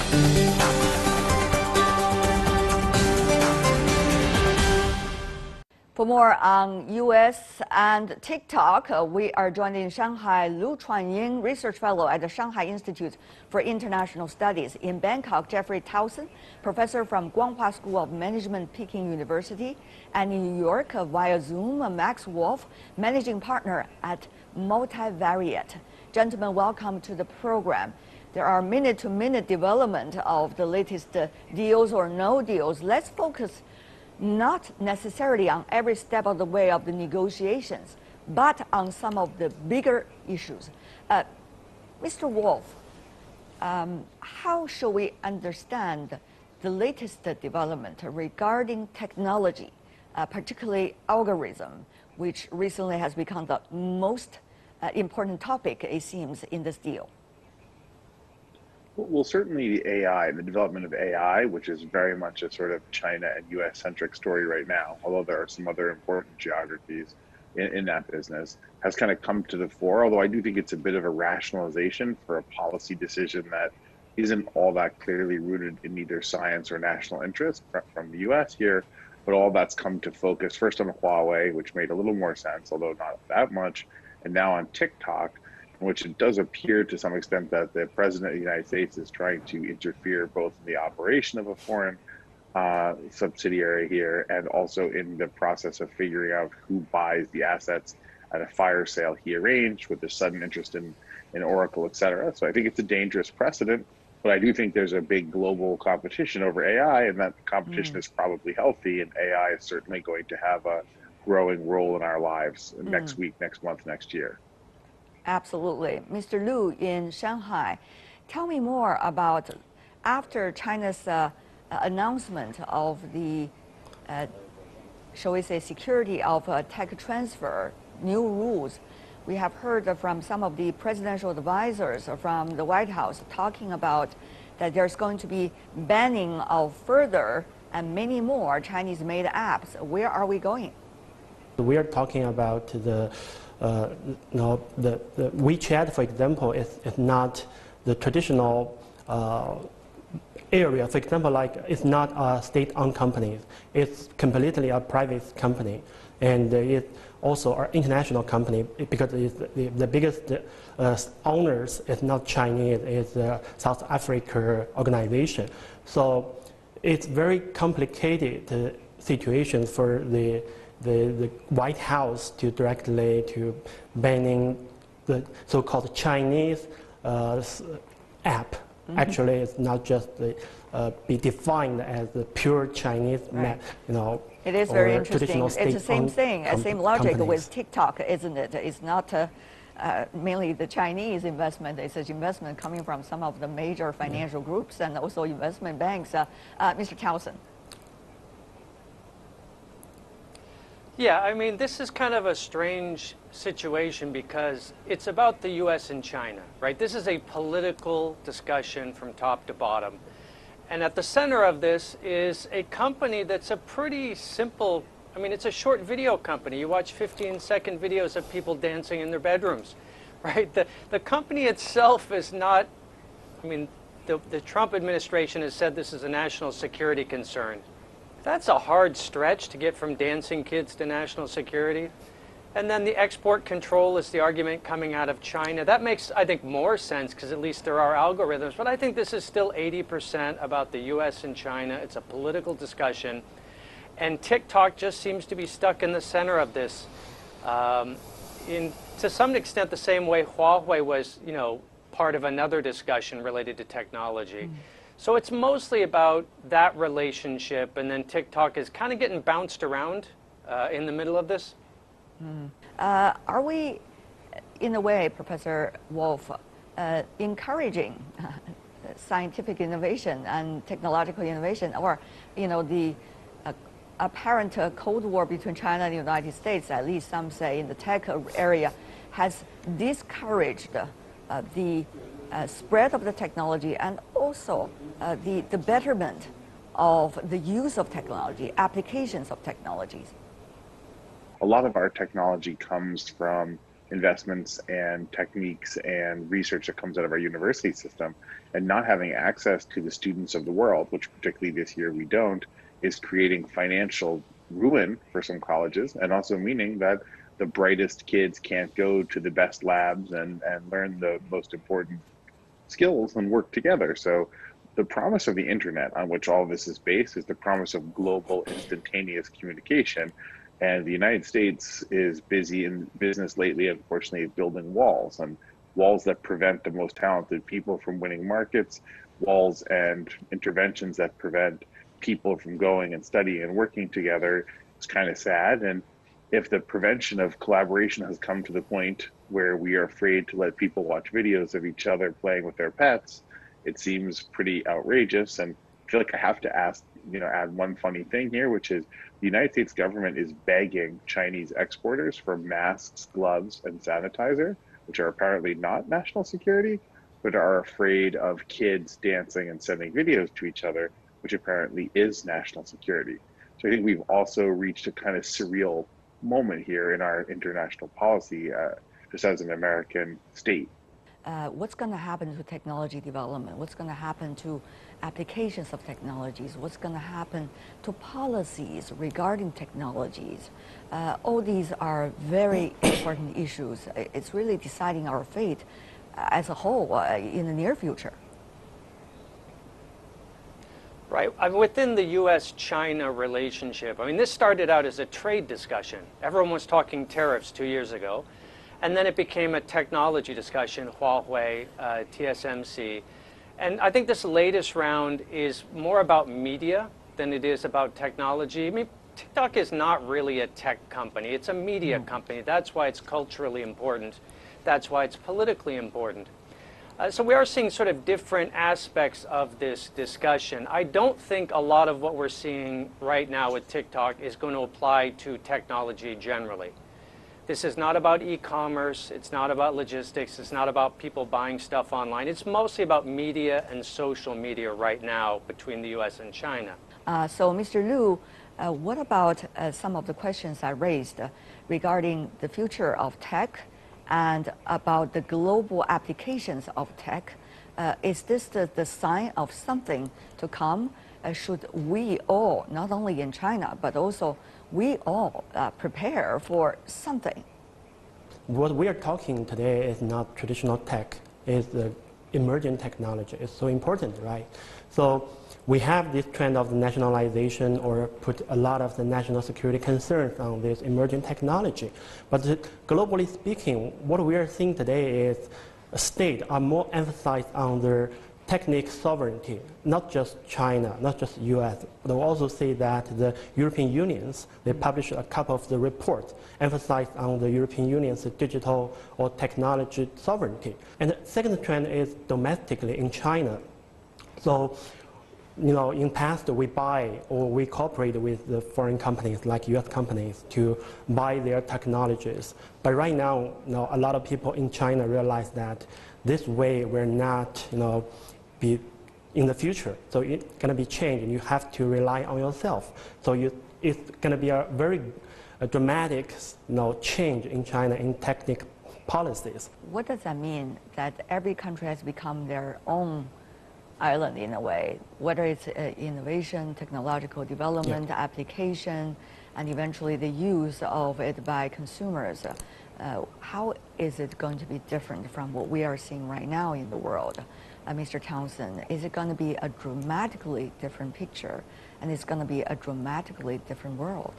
For more on U.S. and TikTok, we are joined in Shanghai Lu Chuanying, Research Fellow at the Shanghai Institute for International Studies. In Bangkok, Jeffrey Towson, Professor from Guanghua School of Management, Peking University. And in New York, via Zoom, Max Wolf, Managing Partner at Multivariate. Gentlemen, welcome to the program. There are minute-to-minute development of the latest deals or no deals. Let's focus not necessarily on every step of the way of the negotiations, but on some of the bigger issues. Mr. Wolf, how should we understand the latest development regarding technology, particularly algorithm, which recently has become the most important topic, it seems, in this deal? Well, certainly the AI, the development of AI, which is very much a sort of China and US-centric story right now, although there are some other important geographies in that business, has kind of come to the fore, although I do think it's a bit of a rationalization for a policy decision that isn't all that clearly rooted in either science or national interest from the US here, but all that's come to focus first on Huawei, which made a little more sense, although not that much, and now on TikTok, in which it does appear to some extent that the President of the United States is trying to interfere both in the operation of a foreign subsidiary here and also in the process of figuring out who buys the assets at a fire sale he arranged with a sudden interest in Oracle, et cetera. So I think it's a dangerous precedent, but I do think there's a big global competition over AI, and that competition is probably healthy, and AI is certainly going to have a growing role in our lives next week, next month, next year. Absolutely. Mr. Lu in Shanghai, tell me more about, after China's announcement of the, shall we say, security of tech transfer, new rules, we have heard from some of the presidential advisors from the White House talking about that there's going to be banning of further and many more Chinese-made apps. Where are we going? We are talking about the WeChat, for example, is not the traditional area. For example, like it's not a state-owned company. It's completely a private company. And it's also an international company because it's the biggest owners is not Chinese, it's a South Africa organization. So it's very complicated situation for the White House to directly to banning the so-called Chinese app. Actually, it's not just be defined as the pure Chinese, It is very interesting. It's the same thing, same logic companies. with TikTok, isn't it? It's not mainly the Chinese investment. It's an investment coming from some of the major financial groups and also investment banks. Mr. Towson. Yeah, I mean, this is kind of a strange situation because it's about the U.S. and China, right? This is a political discussion from top to bottom. And at the center of this is a company that's a pretty simple, I mean, it's a short video company. You watch 15-second videos of people dancing in their bedrooms, right? The company itself is not, I mean, the Trump administration has said this is a national security concern. That's a hard stretch to get from dancing kids to national security. And then the export control is the argument coming out of China. That makes, I think, more sense because at least there are algorithms. But I think this is still 80% about the US and China. It's a political discussion. And TikTok just seems to be stuck in the center of this. To some extent, the same way Huawei was, part of another discussion related to technology. So it's mostly about that relationship, and then TikTok is kind of getting bounced around in the middle of this. Are we, in a way, Professor Wolf, encouraging scientific innovation and technological innovation, or the apparent Cold War between China and the United States, at least some say in the tech area, has discouraged the spread of the technology and also the betterment of the use of technology, applications of technologies? A lot of our technology comes from investments and techniques and research that comes out of our university system, and not having access to the students of the world, which particularly this year we don't, is creating financial ruin for some colleges, and also meaning that the brightest kids can't go to the best labs and learn the most important skills and work together. So the promise of the internet, on which all this is based, is the promise of global instantaneous communication. And the United States is busy in business lately, unfortunately, building walls, and walls that prevent the most talented people from winning markets, walls and interventions that prevent people from going and studying and working together. It's kind of sad. And if the prevention of collaboration has come to the point where we are afraid to let people watch videos of each other playing with their pets, it seems pretty outrageous. And I feel like I have to ask, add one funny thing here, which is the United States government is begging Chinese exporters for masks, gloves, and sanitizer, which are apparently not national security, but are afraid of kids dancing and sending videos to each other, which apparently is national security. So I think we've also reached a kind of surreal moment here in our international policy, just as an American state. What's going to happen to technology development? What's going to happen to applications of technologies? What's going to happen to policies regarding technologies? All these are very important issues. It's really deciding our fate as a whole in the near future. Right. Within the U.S.-China relationship, I mean, this started out as a trade discussion. Everyone was talking tariffs 2 years ago. And then it became a technology discussion, Huawei, TSMC. And I think this latest round is more about media than it is about technology. I mean, TikTok is not really a tech company. It's a media company. That's why it's culturally important. That's why it's politically important. So we are seeing sort of different aspects of this discussion. I don't think a lot of what we're seeing right now with TikTok is going to apply to technology generally. This is not about e-commerce. It's not about logistics. It's not about people buying stuff online. It's mostly about media and social media right now between the U.S. and China. So, Mr. Liu, what about some of the questions I raised regarding the future of tech and about the global applications of tech? Is this the sign of something to come? Should we all, not only in China, but also we all prepare for something? What we are talking today is not traditional tech, it's the emerging technology. It's so important, right? So we have this trend of nationalization or put a lot of the national security concerns on this emerging technology. But globally speaking, what we are seeing today is states are more emphasized on their technique sovereignty, not just China, not just US, but we also see that the European Unions, they published a couple of the reports emphasized on the European Union's digital or technology sovereignty. And the second trend is domestically in China. So, in past we buy or we cooperate with the foreign companies like US companies to buy their technologies. But right now, a lot of people in China realize that this way will not, be in the future. So it's going to be changed, and you have to rely on yourself. So it's going to be a very dramatic, change in China in technical policies. What does that mean? That every country has become their own island in a way, whether it's innovation, technological development, application, and eventually the use of it by consumers. How is it going to be different from what we are seeing right now in the world? Mr. Townsend, is it going to be a dramatically different picture, and it's going to be a dramatically different world?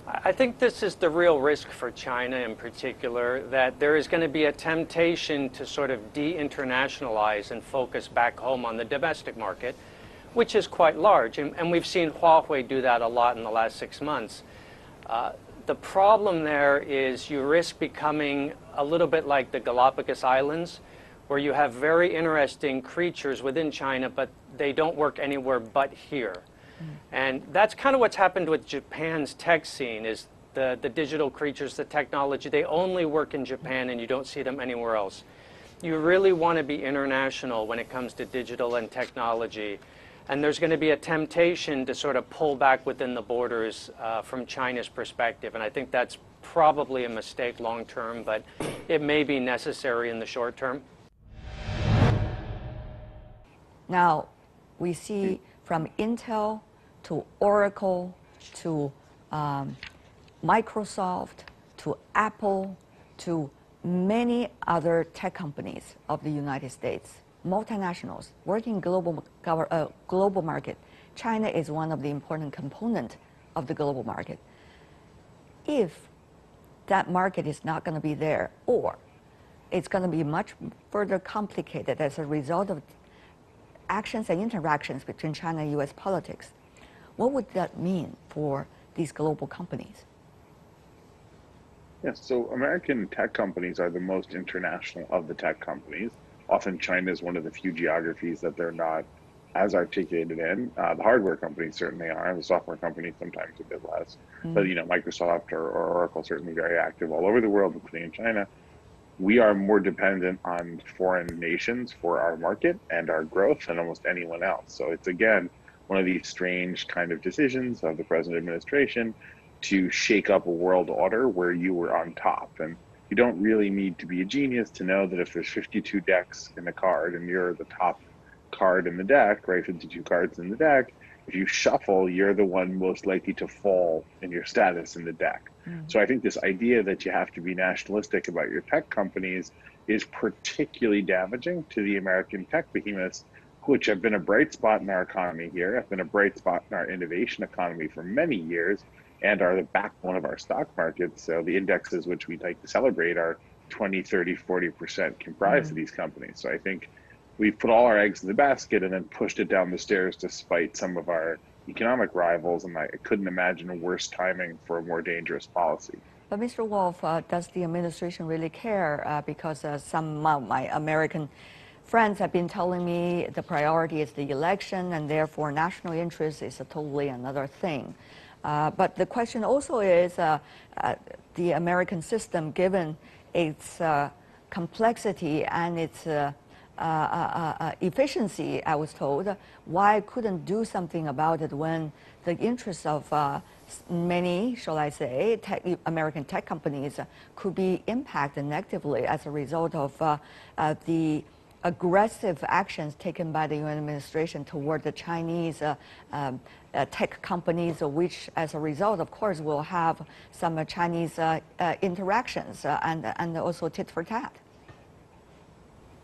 I think this is the real risk for China in particular, that there is going to be a temptation to sort of de-internationalize and focus back home on the domestic market, which is quite large. And we've seen Huawei do that a lot in the last 6 months. The problem there is you risk becoming a little bit like the Galapagos Islands, where you have very interesting creatures within China, but they don't work anywhere but here. And that's kind of what's happened with Japan's tech scene, is the digital creatures, the technology, they only work in Japan and you don't see them anywhere else. You really want to be international when it comes to digital and technology. And there's going to be a temptation to sort of pull back within the borders from China's perspective. And I think that's probably a mistake long term, but it may be necessary in the short term. Now, we see from Intel to Oracle to Microsoft to Apple to many other tech companies of the United States, multinationals working global market. China is one of the important components of the global market. If that market is not going to be there, or it's going to be much further complicated as a result of actions and interactions between China and U.S. politics, what would that mean for these global companies? Yes, so American tech companies are the most international of the tech companies. Often China is one of the few geographies that they're not as articulated in. The hardware companies certainly are, the software companies sometimes a bit less. But Microsoft or Oracle certainly very active all over the world, including in China. We are more dependent on foreign nations for our market and our growth than almost anyone else. So it's, again, one of these strange kind of decisions of the present administration to shake up a world order where you were on top. And you don't really need to be a genius to know that if there's 52 decks in a card and you're the top card in the deck, right, 52 cards in the deck, if you shuffle, you're the one most likely to fall in your status in the deck. So I think this idea that you have to be nationalistic about your tech companies is particularly damaging to the American tech behemoths, which have been a bright spot in our economy here, have been a bright spot in our innovation economy for many years, and are the backbone of our stock markets. So the indexes which we like to celebrate are 20, 30, 40% comprised of these companies. So I think we've put all our eggs in the basket and then pushed it down the stairs despite some of our economic rivals, and I couldn't imagine a worse timing for a more dangerous policy. But Mr. Wolf, does the administration really care? Because some of my American friends have been telling me the priority is the election, and therefore national interest is a totally another thing. But the question also is the American system, given its complexity and its efficiency, I was told, why couldn't do something about it when the interests of many, shall I say, American tech companies could be impacted negatively as a result of the aggressive actions taken by the UN administration toward the Chinese tech companies, which as a result, of course, will have some Chinese interactions and also tit for tat.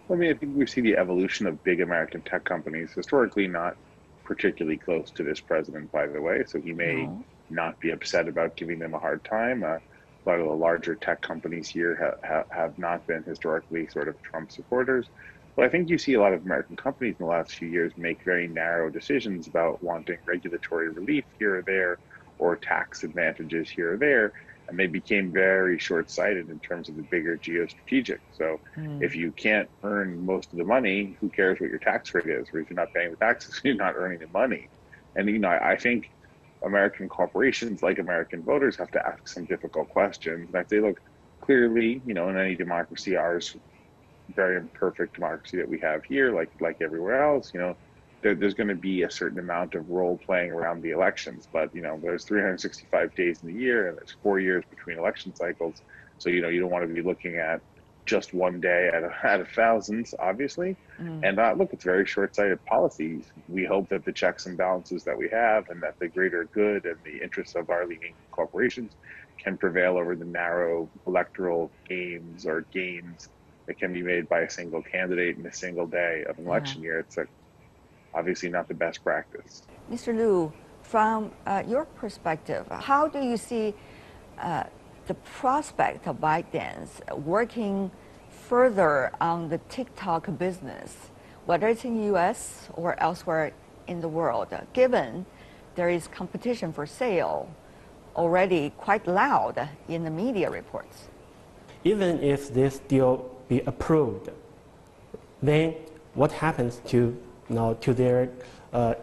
I mean, I think we've seen the evolution of big American tech companies, historically not particularly close to this president, by the way, so he may not be upset about giving them a hard time. A lot of the larger tech companies here have not been historically sort of Trump supporters. But I think you see a lot of American companies in the last few years make very narrow decisions about wanting regulatory relief here or there, or tax advantages here or there, and they became very short-sighted in terms of the bigger geostrategic. So if you can't earn most of the money, who cares what your tax rate is? Or if you're not paying the taxes, you're not earning the money. And I think American corporations, like American voters, have to ask some difficult questions. And I say, look, clearly, in any democracy, ours very imperfect democracy that we have here, like everywhere else, there's going to be a certain amount of role playing around the elections, but there's 365 days in the year, and there's 4 years between election cycles. So you don't want to be looking at just one day out of thousands, obviously. And look, it's very short-sighted policies. We hope that the checks and balances that we have, and that the greater good and the interests of our leading corporations can prevail over the narrow electoral games or gains that can be made by a single candidate in a single day of an election year. It's obviously not the best practice. Mr. Liu, from your perspective, how do you see the prospect of ByteDance working further on the TikTok business, whether it's in the US or elsewhere in the world, given there is competition for sale already quite loud in the media reports? Even if this deal be approved, then what happens to their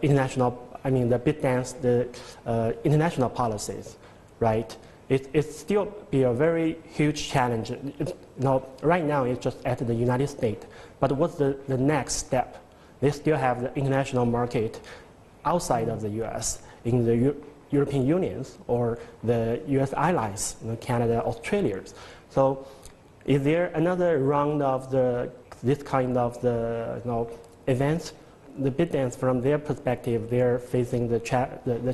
international, the ByteDance, the international policies, right? It still be a very huge challenge. Right now it's just at the United States, but what's the next step? They still have the international market outside of the US, in European Unions or the U.S. allies, Canada, Australia. So is there another round of this kind of events? The ByteDance, from their perspective, they're facing the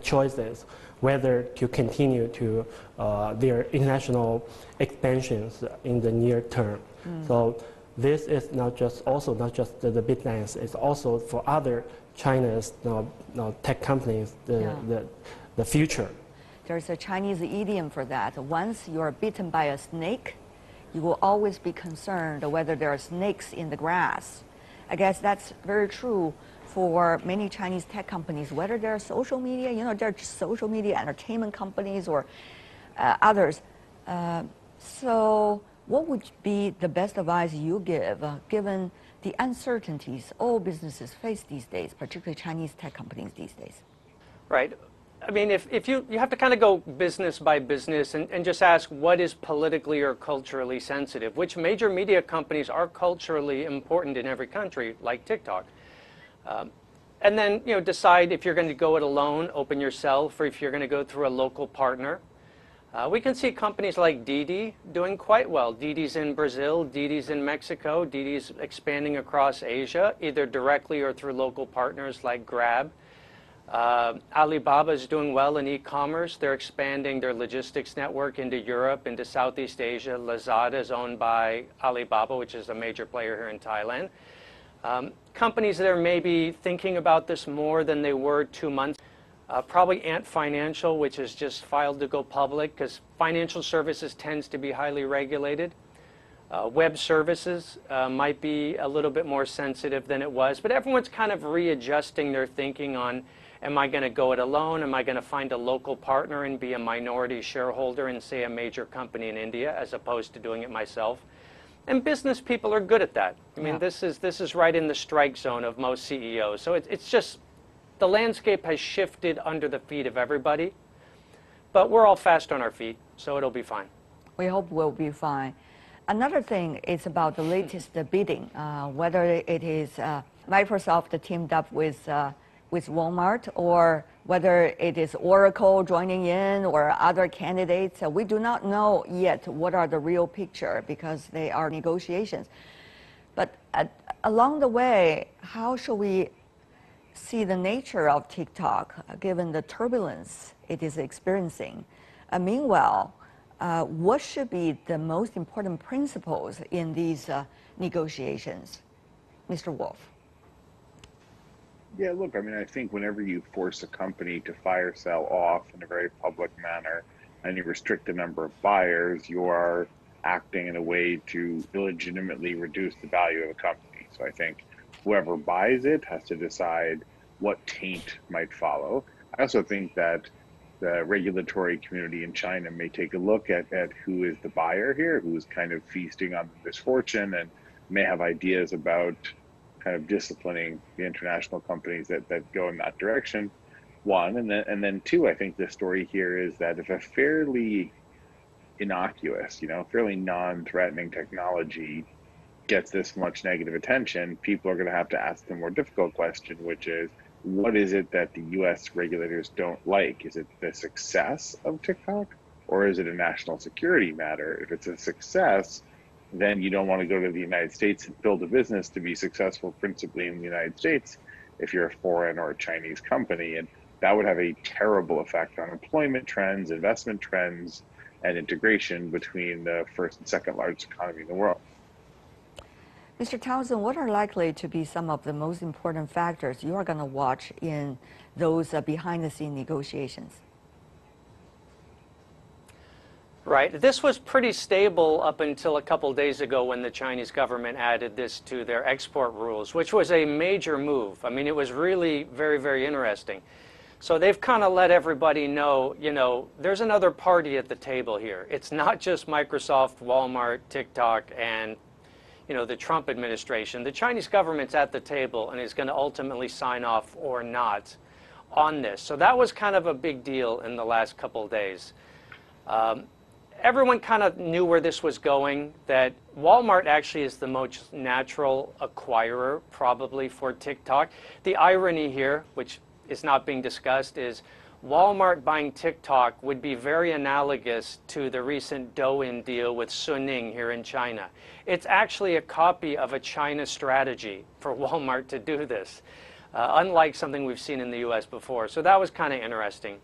choices whether to continue to their international expansions in the near term. So this is not just the ByteDance, it's also for other China's tech companies, the future. There's a Chinese idiom for that. Once you're bitten by a snake, you will always be concerned whether there are snakes in the grass. I guess that's very true for many Chinese tech companies, whether they're social media, they're social media entertainment companies or others. So what would be the best advice you give, given the uncertainties all businesses face these days, particularly Chinese tech companies these days? Right. I mean, if you have to kind of go business by business and just ask what is politically or culturally sensitive, which major media companies are culturally important in every country, like TikTok. And then, decide if you're going to go it alone, open yourself, or if you're going to go through a local partner. We can see companies like Didi doing quite well. Didi's in Brazil, Didi's in Mexico, Didi's expanding across Asia, either directly or through local partners like Grab. Alibaba is doing well in e-commerce. They're expanding their logistics network into Europe, into Southeast Asia. Lazada is owned by Alibaba, which is a major player here in Thailand. Companies that are maybe thinking about this more than they were 2 months. Probably Ant Financial, which has just filed to go public, because financial services tends to be highly regulated. Web services might be a little bit more sensitive than it was, but everyone's kind of readjusting their thinking on, am I going to go it alone? Am I going to find a local partner and be a minority shareholder in, say, a major company in India, as opposed to doing it myself? And business people are good at that. I mean, this is right in the strike zone of most CEOs. So it's just, the landscape has shifted under the feet of everybody, but we're all fast on our feet, so it'll be fine. We hope we'll be fine. Another thing is about the latest bidding, whether it is Microsoft teamed up with Walmart, or whether it is Oracle joining in or other candidates. We do not know yet what are the real picture because they are negotiations. But along the way, how should we see the nature of TikTok given the turbulence it is experiencing? Meanwhile, what should be the most important principles in these negotiations? Mr. Wolf. Yeah, look, I mean, I think whenever you force a company to fire sell off in a very public manner and you restrict the number of buyers, you are acting in a way to illegitimately reduce the value of a company. So I think whoever buys it has to decide what taint might follow. I also think that the regulatory community in China may take a look at who is the buyer here, who is kind of feasting on the misfortune, and may have ideas about kind of disciplining the international companies that go in that direction. One, and then two, I think the story here is that if a fairly innocuous, fairly non-threatening technology gets this much negative attention, people are going to have to ask the more difficult question, which is, what is it that the US regulators don't like? Is it the success of TikTok, or is it a national security matter? If it's a success, then you don't want to go to the United States and build a business to be successful principally in the United States if you're a foreign or a Chinese company. And that would have a terrible effect on employment trends, investment trends, and integration between the first and second largest economy in the world. Mr. Townsend, what are likely to be some of the most important factors you are going to watch in those behind-the-scenes negotiations? Right. This was pretty stable up until a couple days ago when the Chinese government added this to their export rules, which was a major move. I mean, it was really very, very interesting. So they've kind of let everybody know, there's another party at the table here. It's not just Microsoft, Walmart, TikTok, and the Trump administration. The Chinese government's at the table and is going to ultimately sign off or not on this. So that was kind of a big deal in the last couple of days. Everyone kind of knew where this was going, that Walmart actually is the most natural acquirer probably for TikTok. The irony here, which is not being discussed, is Walmart buying TikTok would be very analogous to the recent Douyin deal with Suning here in China. It's actually a copy of a China strategy for Walmart to do this, unlike something we've seen in the US before. So that was kind of interesting.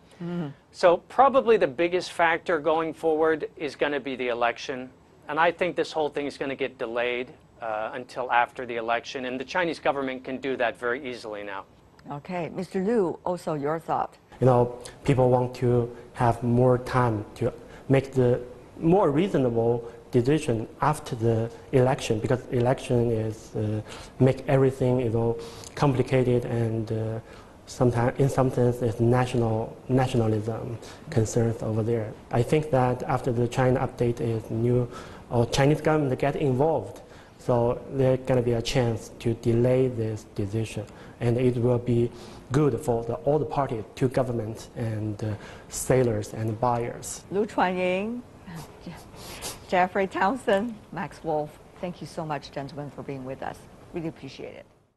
So probably the biggest factor going forward is going to be the election. And I think this whole thing is going to get delayed until after the election. And the Chinese government can do that very easily now. Okay, Mr. Liu, also your thought. People want to have more time to make the more reasonable decision after the election, because election is make everything complicated, and sometimes in some sense it's nationalism concerns over there. I think that after the China update is Chinese government get involved, so there's going to be a chance to delay this decision, and it will be good for all the parties, two governments and sellers and buyers. Lu Chuanying, Jeffrey Townsend, Max Wolf, thank you so much, gentlemen, for being with us. Really appreciate it.